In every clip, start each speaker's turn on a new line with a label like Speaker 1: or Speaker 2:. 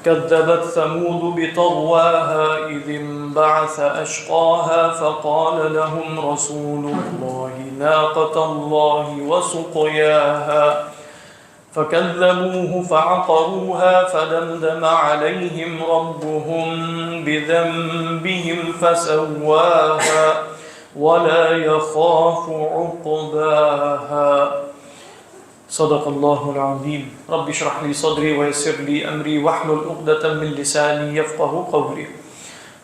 Speaker 1: كذبت ثمود بطغواها إذ انبعث أشقاها فقال لهم رسول الله ناقة الله وسقياها فكذبوه فعقروها فدمدم عليهم ربهم بذنبهم فسواها ولا يخاف عقباها صدق الله العظيم رب اشرح لي صدري ويسر لي أمري واحلل عقدة من لساني يفقهوا قولي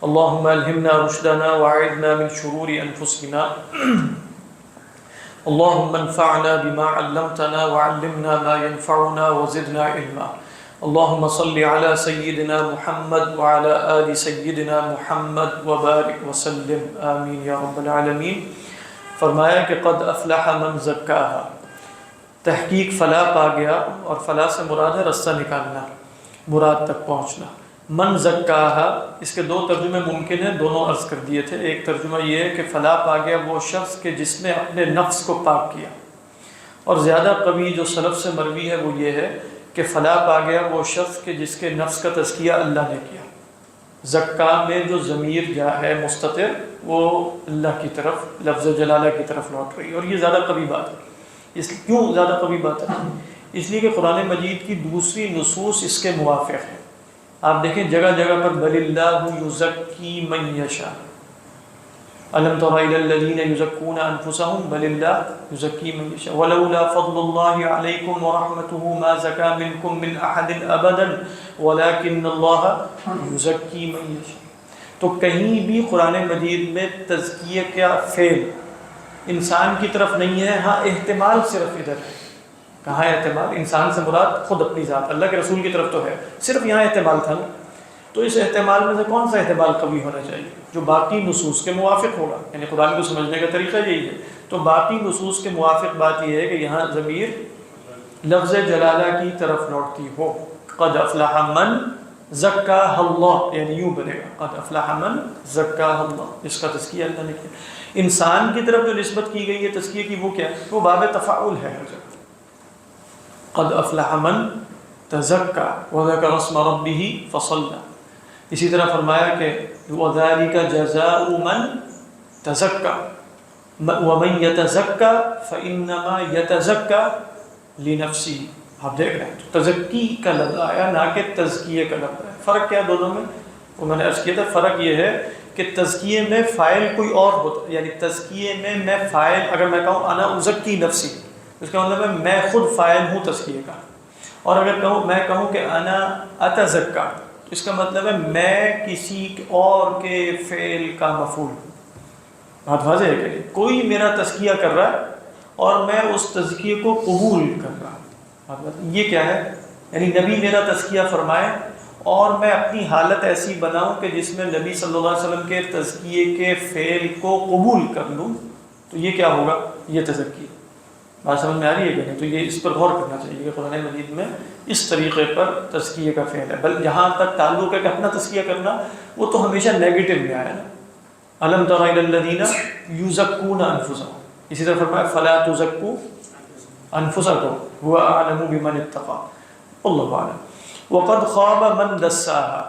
Speaker 1: اللهم ألهمنا رشدنا وأعذنا من شرور أنفسنا اللهم انفعنا بما علمتنا وعلمنا ما ينفعنا وزدنا علما اللهم صل على سيدنا محمد وعلى آل سيدنا محمد وبارك وسلم آمین یا رب العالمین۔ فرمایا کہ قد افلح من زکاہا، تحقیق فلاح پا گیا، اور فلاح سے مراد ہے رستہ نکالنا، مراد تک پہنچنا۔ من زکاہا، اس کے دو ترجمے ممکن ہیں، دونوں عرض کر دیے تھے۔ ایک ترجمہ یہ ہے کہ فلاح پا گیا وہ شخص کہ جس نے اپنے نفس کو پاک کیا، اور زیادہ قوی جو سلف سے مروی ہے وہ یہ ہے کہ فلاح پا گیا وہ شخص کہ جس کے نفس کا تزکیہ اللہ نے کیا۔ زکا میں جو ضمیر جا ہے مستتر، وہ اللہ کی طرف، لفظ جلالہ کی طرف لوٹ رہی ہے، اور یہ زیادہ قوی بات ہے۔ کیوں زیادہ قوی بات ہے؟ اس لیے کہ قرآن مجید کی دوسری نصوص اس کے موافق ہیں۔ آپ دیکھیں جگہ جگہ پر بل اللہ یزکی من یشاء، الم تر الی الذین یزکون انفسهم بل اللہ یزکی من یشاء ولولا فضل اللہ علیکم ورحمتہ ما زکا منکم من احد ابدا ولکن اللہ یزکی من یشاء۔ تو کہیں بھی قرآن مجید میں تزکیہ کا فعل انسان کی طرف نہیں ہے، ہاں احتمال صرف ادھر ہے۔ کہاں ہے احتمال؟ انسان سے مراد خود اپنی ذات، اللہ کے رسول کی طرف تو ہے، صرف یہاں احتمال تھا نا۔ تو اس احتمال میں سے کون سا احتمال قوی ہونا چاہیے؟ جو باقی نصوص کے موافق ہوگا، یعنی قرآن کو سمجھنے کا طریقہ یہی ہے۔ تو باقی نصوص کے موافق بات یہ ہے کہ یہاں ضمیر لفظ جلالہ کی طرف لوٹتی ہو۔ قد افلح من زکاہ اللہ، یعنی یوں بنے گا قد افلح من زکاہ اللہ، اس کا تزکیہ اللہ نے کیا۔ انسان کی طرف جو نسبت کی گئی ہے تزکیہ کی، وہ کیا ہے؟ وہ باب تفاعل ہے۔ قد افلح من تزکا وذکر اسم ربہ فصلی، اسی طرح فرمایا کہ وذالک جزاء من تزکا ومن یتزکا فانما یتزکا لنفسہ۔ آپ دیکھ رہے ہیں تو تزکی کا لفظ آیا، نہ کہ تزکیے کا لفظ آیا۔ فرق کیا دونوں میں؟ وہ میں نے عرض کیا تھا، فرق یہ ہے کہ تزکیے میں فاعل کوئی اور ہوتا، یعنی تزکیے میں فاعل، اگر میں کہوں انا ازکی نفسی، اس کا مطلب ہے میں خود فاعل ہوں تزکیے کا، اور اگر میں کہوں کہ انا اتزکا، اس کا مطلب ہے میں کسی اور کے فعل کا مفعول ہوں۔ بات واضح ہے کہ کوئی میرا تزکیہ کر رہا ہے اور میں اس تزکیے کو قبول کر رہا ہوں۔ یہ کیا ہے؟ یعنی نبی میرا تزکیہ فرمائے اور میں اپنی حالت ایسی بناؤں کہ جس میں نبی صلی اللہ علیہ وسلم کے تزکیے کے فعل کو قبول کر لوں، تو یہ کیا ہوگا؟ یہ تزکیہ۔ بات سمجھ میں آ رہی ہے کہ نہیں؟ تو یہ اس پر غور کرنا چاہیے کہ قرآن مجید میں اس طریقے پر تزکیے کا فعل ہے۔ بل جہاں تک تعلق ہے کہ اپنا تزکیہ کرنا، وہ تو ہمیشہ نیگیٹو میں آیا نا، الم تر الی الذین یزکون انفسهم، اسی طرح فرمایا فلا تزکوا انفسکم هو اعلم بمن اتقى واللہ اعلم وقد خواب من دساہا۔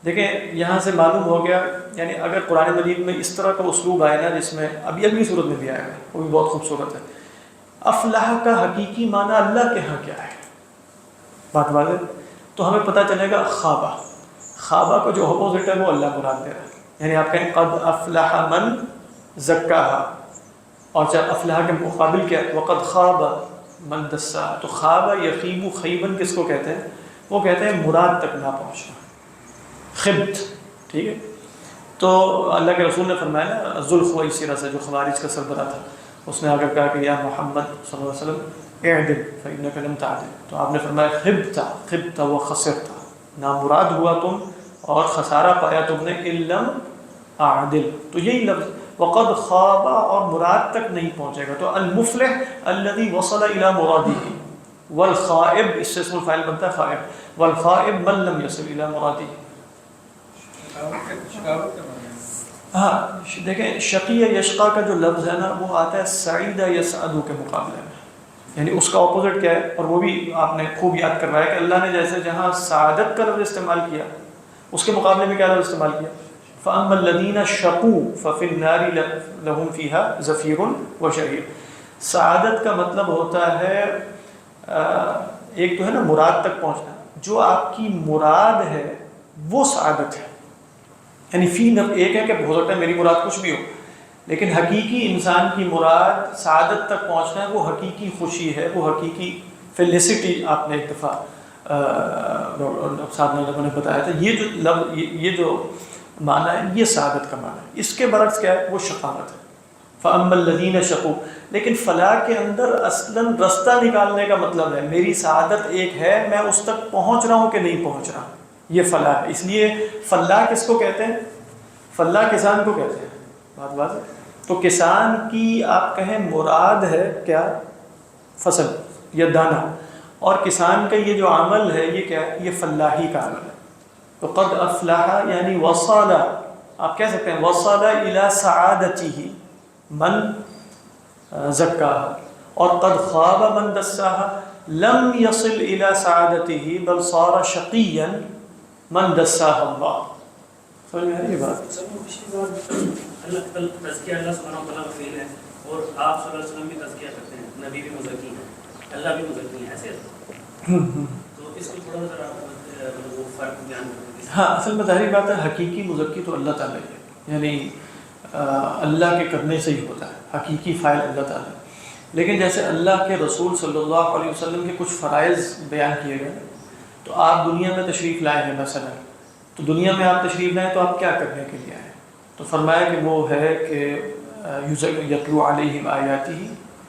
Speaker 1: دیکھیں یہاں سے معلوم ہو گیا، یعنی اگر قرآن مجید میں اس طرح کا اسلوب آئے نا، جس میں ابھی اگلی صورت میں بھی آئے گا، وہ بھی بہت خوبصورت ہے۔ افلاح کا حقیقی معنی اللہ کے ہاں کیا ہے؟ بات واضح؟ تو ہمیں پتہ چلے گا خوابہ، خوابہ کا جو اپوزٹ ہے وہ اللہ مراد دے رہا ہے۔ یعنی آپ کہیں قد افلح من زکاہا، اور جب افلاح کے مقابل کیا؟ وقد خواب من دساہا۔ تو خواب یخیب خیبن کس کو کہتے ہیں؟ وہ کہتے ہیں مراد تک نہ پہنچنا، خبت، ٹھیک ہے؟ تو اللہ کے رسول نے فرمایا نا ذوالخویسرہ سے، جو خوارج کا سربراہ تھا، اس نے آ کر کہا کہ یا محمد صلی اللہ علیہ وسلم اعدل فإنک لم تعدل، تو آپ نے فرمایا خبت وخسرت، نامراد ہوا تم اور خسارہ پایا تم نے، ان لم اعدل۔ تو یہی لفظ وقد خواب، اور مراد تک نہیں پہنچے گا۔ تو المفلح الذی وصل الی مرادہ، والخائب اس سے اسم الفاعل بنتا ہے خائب، والخائب من لم یصل الی مرادہ۔ ہاں دیکھیں شقی یشقا کا جو لفظ ہے نا، وہ آتا ہے سعید یسعد کے مقابلے میں، یعنی اس کا اپوزٹ کیا ہے؟ اور وہ بھی آپ نے خوب یاد کروایا کہ اللہ نے جیسے جہاں سعادت کا لفظ استعمال کیا اس کے مقابلے میں کیا لفظ استعمال کیا؟ فَأَمَّا الَّذِينَ شَقُوا فَفِي النَّارِ لَهُمْ فِيهَا زَفِيرٌ وَشَهِيقٌ۔ سعادت کا مطلب ہوتا ہے ایک تو ہے نا مراد تک پہنچنا، جو آپ کی مراد ہے وہ سعادت ہے، یعنی فی ایک ہے کہ ہو سکتا ہے میری مراد کچھ بھی ہو، لیکن حقیقی انسان کی مراد سعادت تک پہنچنا ہے، وہ حقیقی خوشی ہے، وہ حقیقی فیلسٹی۔ آپ نے ایک دفعہ صاحب نے بتایا تھا، یہ جو لفظ یہ جو معنی ہے یہ سعادت کا معنی ہے۔ اس کے برعکس کیا ہے؟ وہ شقاوت ہے، فَأَمَّا الَّذِينَ شَقُوا۔ لیکن فلاح کے اندر اصلاً رستہ نکالنے کا مطلب ہے میری سعادت ایک ہے، میں اس تک پہنچ رہا ہوں کہ نہیں پہنچ رہا، یہ فلاح ہے۔ اس لیے فلاح کس کو کہتے ہیں؟ فلاح کسان کو کہتے ہیں، بات واضح ہے۔ تو کسان کی آپ کہیں مراد ہے کیا؟ فصل یا دانہ، اور کسان کا یہ جو عمل ہے یہ کیا ہے؟ یہ فلاحی کا عمل ہے۔ تو قد افلح یعنی وصل، آپ کہہ سکتے ہیں وصل الی سعادتہ من زکاہا، اور قد خاب من دساہا لم یصل الی سعادتہ بل صار شقیا من دساہ اللہ۔ سمجھ میں آ رہی ہے بات؟
Speaker 2: تزکیہ اللہ سبحانہ وتعالیٰ کا فعل ہے، اور آپ صلی اللہ علیہ وسلم بھی تزکیہ کرتے ہیں، نبی بھی مزکی ہیں، اللہ بھی مزکی ہیں، ایسے تو اس کو تھوڑا ذرا وہ فرق بیان کرتے ہیں۔
Speaker 1: ہاں، اصل میں ظاہری بات ہے حقیقی مزکی تو اللہ تعالیٰ ہی ہے، یعنی اللہ کے کرنے سے ہی ہوتا ہے، حقیقی فاعل اللہ تعالیٰ ہے۔ لیکن جیسے اللہ کے رسول صلی اللہ علیہ وسلم کے کچھ فرائض بیان کیے گئے، تو آپ دنیا میں تشریف لائے ہیں مثلا، تو دنیا میں آپ تشریف لائیں تو آپ کیا کرنے کے لیے آئے؟ تو فرمایا کہ وہ ہے کہ یتلو علیہم آیاتہ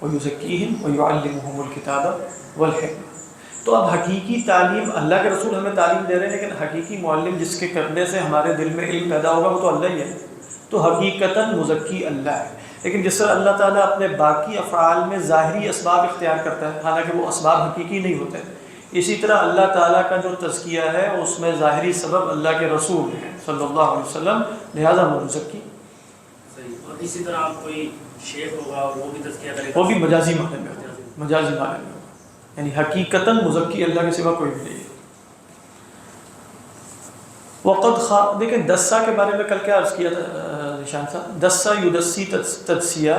Speaker 1: ویزکیہم ویعلمہم الکتاب والحکمہ۔ تو اب حقیقی تعلیم، اللہ کے رسول ہمیں تعلیم دے رہے ہیں، لیکن حقیقی معلم جس کے کرنے سے ہمارے دل میں علم پیدا ہوگا وہ تو اللہ ہی ہے، تو حقیقتاً مزکی اللہ ہے۔ لیکن جس طرح اللہ تعالیٰ اپنے باقی افعال میں ظاہری اسباب اختیار کرتا ہے، حالانکہ وہ اسباب حقیقی نہیں ہوتے، اسی طرح اللہ تعالیٰ کا جو تزکیہ ہے اس میں ظاہری سبب اللہ کے رسول ہیں صلی اللہ علیہ وسلم، لہذا وہ مزکی۔
Speaker 2: صحیح۔ اور اسی طرح آپ کوئی شیخ ہوگا اور وہ بھی تزکیہ کرے گا،
Speaker 1: وہ بھی مجازی معنی میں ہوگا، مجازی معنی میں ہوگا، یعنی حقیقتاً مزکی اللہ کے سوا کوئی بھی نہیں ہے۔ وقد دیکھیں دسا کے بارے میں کل کیا عرض کیا تھا نشان صاحب؟ دسا یدسی تدسیہ،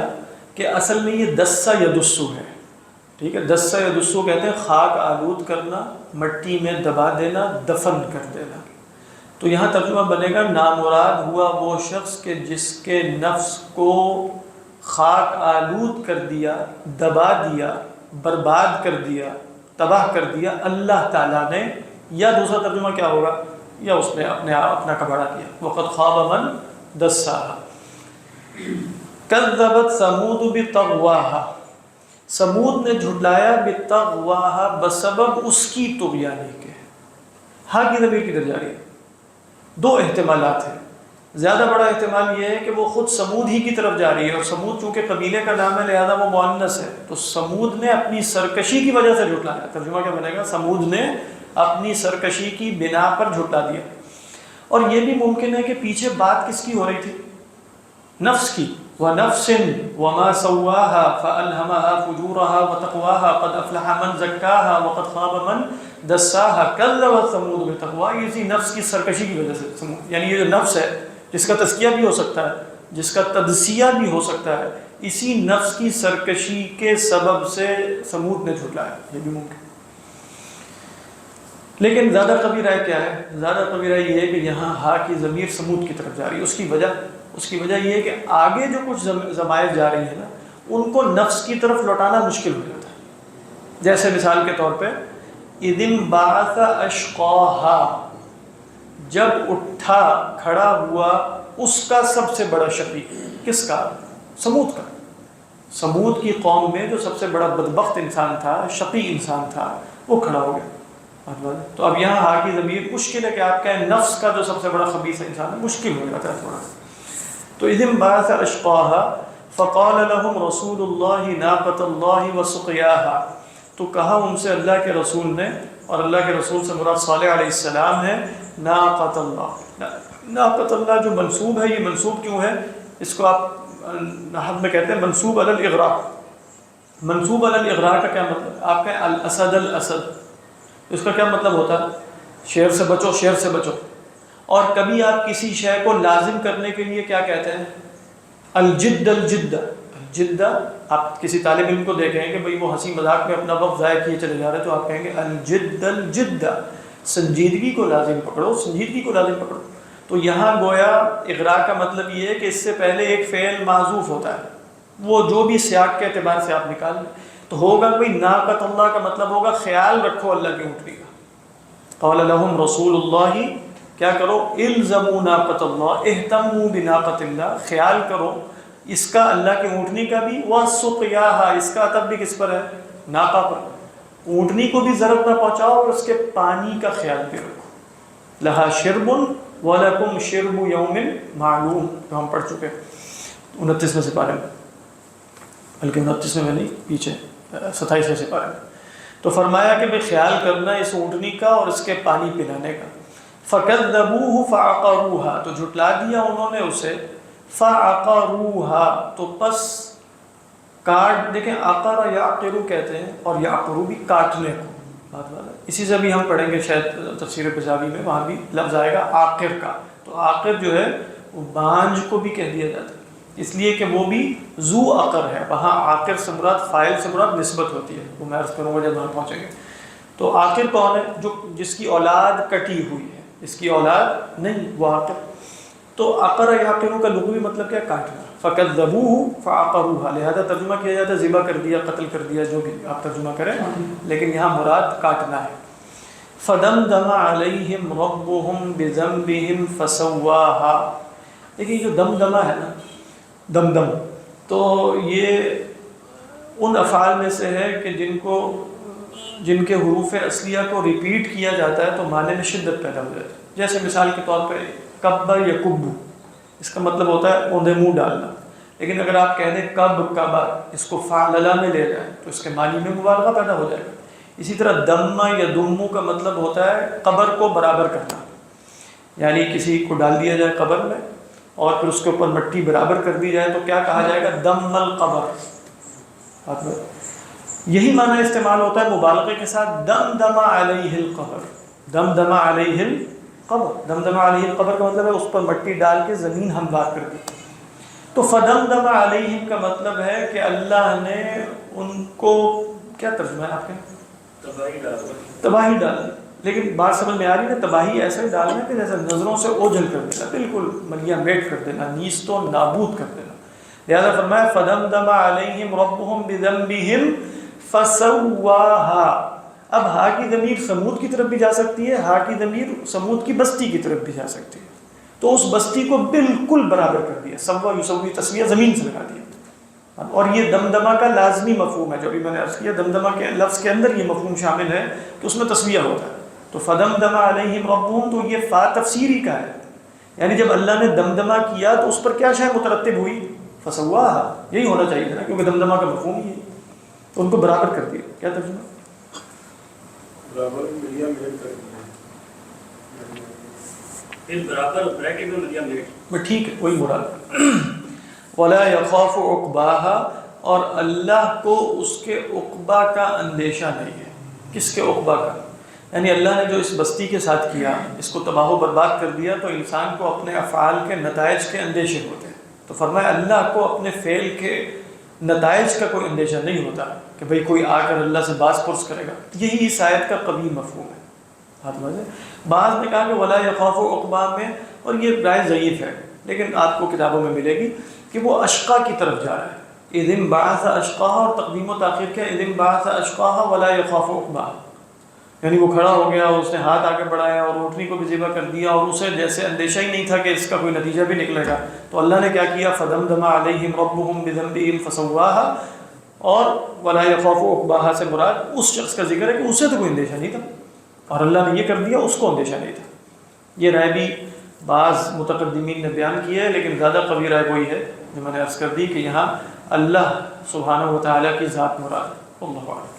Speaker 1: کہ اصل میں یہ دسا یدسو ہے، ٹھیک ہے؟ دسا یدسو کہتے ہیں خاک آلود کرنا، مٹی میں دبا دینا، دفن کر دینا۔ تو یہاں ترجمہ بنے گا نامراد ہوا وہ شخص کہ جس کے نفس کو خاک آلود کر دیا، دبا دیا، برباد کر دیا، تباہ کر دیا اللہ تعالیٰ نے، یا دوسرا ترجمہ کیا ہوگا؟ یا اس نے اپنا کباڑا کیا۔ وقد خاب من دساہا۔ کذبت ثمود بطغواہا، سمود نے جھٹلایا بطغواہا بسبب اس کی طغیانی کے۔ ہاں کی ضمیر کدھر جا رہی ہے؟ دو احتمالات ہیں۔ زیادہ بڑا احتمال یہ ہے کہ وہ خود سمود ہی کی طرف جا رہی ہے، اور سمود چونکہ قبیلے کا نام ہے لہذا وہ مؤنث ہے، تو سمود نے اپنی سرکشی کی وجہ سے جھٹلایا۔ ترجمہ کیا بنے گا؟ سمود نے اپنی سرکشی کی بنا پر جھٹلا دیا۔ اور یہ بھی ممکن ہے کہ پیچھے بات کس کی ہو رہی تھی؟ نفس کی۔ وَنَفْسٍ وَمَا سَوَّاهَا فَأَلْهَمَهَا فُجُورَهَا وَتَقْوَاهَا قَدْ أَفْلَحَ مَنْ زَكَّاهَا وَقَدْ خَابَ مَنْ دَسَّاهَا كَذَّبَتْ ثَمُودُ بِالتَّقْوَىٰ۔ اسی نفس کی سرکشی کی وجہ سے، یعنی یہ جو نفس ہے جس کا تزکیہ بھی ہو سکتا ہے، جس کا تدسیہ بھی ہو سکتا ہے، اسی نفس کی سرکشی کے سبب سے سمود نے جھٹلایا، یہ بھی ممکن۔ لیکن زیادہ قوی رائے کیا ہے؟ زیادہ قوی رائے یہ ہے کہ یہاں ہا کی ضمیر سمود کی طرف جا رہی ہے۔ اس کی وجہ یہ ہے کہ آگے جو کچھ ضمائر جا رہی ہیں نا، ان کو نفس کی طرف لوٹانا مشکل ہو جاتا ہے۔ جیسے مثال کے طور پہ اِذِ انبعث أَشْقَاهَا، جب اٹھا کھڑا ہوا اس کا سب سے بڑا شقی۔ کس کا؟ سمود کا۔ سمود کی قوم میں جو سب سے بڑا بدبخت انسان تھا، شقی انسان تھا، وہ کھڑا ہو گیا۔ تو اب یہاں ہا کی ضمیر مشکل ہے کہ آپ کہیں نفس کا جو سب سے بڑا خبیث انسان ہے، مشکل ہو جاتا ہے تھوڑا۔ تو اِذِ انبعث أَشْقَاهَا فَقَالَ لَهُمْ رَسُولُ اللَّهِ نَاقَةَ اللَّهِ وَسُقْيَاهَا، تو کہا ان سے اللہ کے رسول نے، اور اللہ کے رسول سے مراد صالح علیہ السلام ہے، ناقۃ اللہ۔ ناقۃ اللہ جو منصوب ہے، یہ منصوب کیوں ہے؟ اس کو آپ نحو میں کہتے ہیں منصوب علی الاغراق، منصوب علی الاغراء کا کیا مطلب ہے؟ آپ کہیں الاسد الاسد، اس کا کیا مطلب ہوتا ہے؟ شیر سے بچو، شیر سے بچو۔ اور کبھی آپ کسی شے کو لازم کرنے کے لیے کیا کہتے ہیں؟ الجد الجد الجد۔ آپ کسی طالب علم کو دیکھیں کہ بھئی وہ ہنسی مذاق میں اپنا وقت ضائع کیے چلے جا رہے ہیں، تو آپ کہیں گے الجد الجد، سنجیدگی کو لازم پکڑو، سنجیدگی کو لازم پکڑو۔ تو یہاں گویا اغراء کا مطلب یہ ہے کہ اس سے پہلے ایک فعل محذوف ہوتا ہے، وہ جو بھی سیاق کے اعتبار سے آپ نکال لیں تو ہوگا کوئی ناقۃ اللہ کا مطلب ہوگا خیال رکھو اللہ کی اونٹنی کا۔ قال لهم رسول اللہ، کیا کرو؟ الزموا ناقۃ اللہ، اہتموا بناقۃ اللہ، خیال کرو اس کا اللہ کی اونٹنی کا بھی، وسقیاھا، اس کا عطف بھی کس پر ہے؟ ناقہ پر۔ اونٹنی کو بھی ضرر نہ پہنچاؤ اور اس کے پانی کا خیال بھی رکھو۔ لہا شرب ولکم شرب یوم معلوم، جو ہم پڑھ چکے 29ویں سپارے میں، بلکہ 29ویں میں نہیں، پیچھے 27ویں سپارے میں۔ تو فرمایا کہ بھئی خیال کرنا اس اونٹنی کا اور اس کے پانی پلانے کا۔ فَكَذَّبُوهُ فَعَقَرُوهَا، تو جھٹلا دیا انہوں نے اسے، فَعَقَرُوهَا، تو پس کاٹ، دیکھیں عقر یعقرو کہتے ہیں، اور یعقرو بھی کاٹنے کو، بات والا۔ اسی سے بھی ہم پڑھیں گے شاید تفسیر بزاوی میں، وہاں بھی لفظ آئے گا عاقر کا۔ تو عاقر جو ہے وہ بانجھ کو بھی کہہ دیا جاتا ہے، اس لیے کہ وہ بھی ذو عقر ہے، وہاں عاقر سے مراد فاعل سے مراد نسبت ہوتی ہے، وہ میں عرض کروں گا جب وہاں پہنچیں گے۔ تو عاقر کون ہے؟ جو جس کی اولاد کٹی ہوئی ہے، اس کی اولاد نہیں، وہ عاقر۔ تو عقر یعقر کا لغوی مطلب کیا؟ کاٹنا۔ فَكَذَّبُوهُ فَعَقَرُوهَا، لہذا ترجمہ کیا جاتا ہے ذبح کر دیا، قتل کر دیا، جو بھی آپ ترجمہ کریں، لیکن یہاں مراد کاٹنا ہے۔ فَدَمْدَمَ عَلَيْهِمْ رَبُّهُمْ بِذَنبِهِمْ فَسَوَّاهَا، دیکھیے جو دمدمہ ہے نا، دمدم، تو یہ ان افعال میں سے ہے کہ جن کے حروف اصلیہ کو ریپیٹ کیا جاتا ہے تو معنی میں شدت پیدا ہو جاتی ہے۔ جیسے مثال کے طور پہ کب یا کبو، اس کا مطلب ہوتا ہے اوندے منہ ڈالنا، لیکن اگر آپ کہہ دیں کب کبا، اس کو فعللہ میں لے جائیں تو اس کے معنی میں مبالغہ پیدا ہو جائے گا۔ اسی طرح دمہ یا دمو کا مطلب ہوتا ہے قبر کو برابر کرنا، یعنی کسی کو ڈال دیا جائے قبر میں اور پھر اس کے اوپر مٹی برابر کر دی جائے تو کیا کہا جائے گا؟ دم القبر۔ یہی معنی استعمال ہوتا ہے مبالغے کے ساتھ، دم دم علیہ القبر، دم دم علیہ القبر، دم دم علیہ القبر کا مطلب ہے اس پر مٹی ڈال کے زمین ہموار کر دی۔ تو فدم دم علیہم کا مطلب ہے کہ اللہ نے ان کو، کیا ترجمہ ہے آپ کے؟ تباہی ڈال دی۔ لیکن بات سمجھ میں آ رہی ہے نا، تباہی ایسے ڈالنا کہ جیسے نظروں سے اوجھل کر دینا، بالکل ملیاں میٹ کر دینا، نیست و نابود کر دینا۔ لہذا فرمایا فَدَمْدَمَ عَلَيْهِمْ رَبُّهُمْ بِذَنبِهِمْ فَسَوَّاهَا۔ اب ہا کی ضمیر سمود کی طرف بھی جا سکتی ہے، ہا کی ضمیر سمود کی بستی کی طرف بھی جا سکتی ہے، تو اس بستی کو بالکل برابر کر دیا، سوا یسوی، تسویہ زمین سے لگا دیا۔ اور یہ دمدمہ کا لازمی مفہوم ہے، جو بھی میں نے عرض کیا دمدمہ کے لفظ کے اندر یہ مفہوم شامل ہے کہ اس میں تسویہ ہوتا ہے۔ تو فدمدم علیہم ربہم، تو یہ فا تفسیری کا ہے، یعنی جب اللہ نے دمدمہ کیا تو اس پر کیا شے مترتب ہوئی؟ فسواہا، یہی ہونا چاہیے تھا نا، کیونکہ دمدمہ کا مفہوم ہی ہے، تو ان کو برابر کر دیا۔ کیا ترجمہ؟
Speaker 2: برابر ملیا میٹ کر دیا، پھر برابر بریکٹ میں ملیا میٹ،
Speaker 1: ٹھیک ہے، وہی مراد۔ ولا یخاف عقباها، اور اللہ کو اس کے عقبہ کا اندیشہ نہیں ہے۔ کس کے عقبہ کا؟ یعنی اللہ نے جو اس بستی کے ساتھ کیا، اس کو تباہ و برباد کر دیا، تو انسان کو اپنے افعال کے نتائج کے اندیشے ہوتے ہیں۔ تو فرمایا اللہ کو اپنے فعل کے نتائج کا کوئی اندیشہ نہیں ہوتا کہ بھئی کوئی آ کر اللہ سے باز پرس کرے گا۔ یہی اس آیت کا قوی مفہوم ہے۔ بعض نے کہا کہ ولا یخاف عقبہ میں، اور یہ رائے ضعیف ہے، لیکن آپ کو کتابوں میں ملے گی کہ وہ اشقا کی طرف جا رہا ہے۔ اذ انبعث اشقاها، اور تقدیم و تاخیر کیا؟ اذ انبعث اشقاها ولا یخاف عقباها، یعنی وہ کھڑا ہو گیا، اس نے ہاتھ آگے بڑھایا اور اونٹنی کو بھی ذبح کر دیا، اور اسے جیسے اندیشہ ہی نہیں تھا کہ اس کا کوئی نتیجہ بھی نکلے گا۔ تو اللہ نے کیا کیا؟ فدمدم علیہم ربہم بذنبہم فسواہا، اور ولا یخاف عقباها سے مراد اس شخص کا ذکر ہے کہ اسے تو کوئی اندیشہ نہیں تھا، اور اللہ نے یہ کر دیا، اس کو اندیشہ نہیں تھا۔ یہ رائے بھی بعض متقدمین نے بیان کی ہے، لیکن زیادہ قوی رائے وہی ہے جو میں نے عرض کر دی کہ یہاں اللہ سبحانہ و تعالیٰ کی ذات مراد ہے۔ اللہ اعلم۔